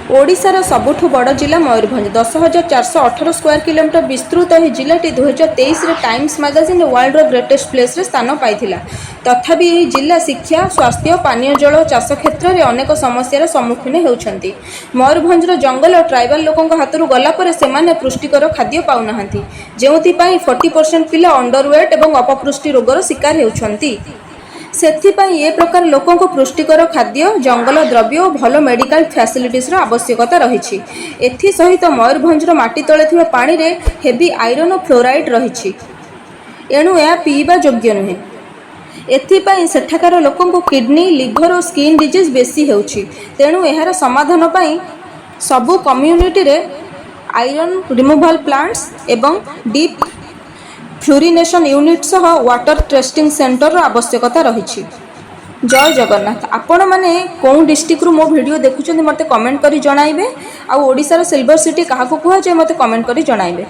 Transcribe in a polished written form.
ओडिशार सबुठु बड़ जिला मयूरभंज 10,418 स्क्वायर किलोमीटर विस्तृत यह जिलाटी 2023 times magazine world greatest place रे स्थान पाइथिला। तथापि यह जिला शिक्षा स्वास्थ्य पानीय जल चाष क्षेत्र में अनेक समस्यार सम्मुखीन होउछंती। मयूरभंजर जंगल ट्राइबल लोकों हाथरू गला पर सेमाने पुष्टिकर खाद्य पाउनाहांती, जेउथिपाई 40% पिला अंडरवेट एवं अपपुष्टि रोगर शिकार होउछंती। सेथिपाई ए प्रकार लोकों को पुष्टिकर खाद्य जंगल द्रव्य और भल मेडिकल फैसिलिटीज आवश्यकता रही। एथि सहित मयूरभंजर माटी तले थिबा पानी रे हेवी आयरन और फ्लोराइड रही, एणु यह पीवा योग्य नुहे। एथिपाई सेठाकार लोकों को किडनी लिभर और स्किन डिजीज बेसी होउछि, तेणु यार समाधान पाई सबु कम्युनिटी रे आयरन रिमूवल प्लांट्स एवं डीप फ्लोरिनेशन यूनिट सह वाटर टेस्टिंग सेंटर आवश्यकता रही। जय जगन्नाथ। आपण मैंने कौन डिस्ट्रिक्ट रू मो वीडियो देखुछन मते कमेंट करी जणाइबे। आ ओडिशार सिल्वर सिटी काहाकू कुहा जाय मते कमेंट करी जणाइबे।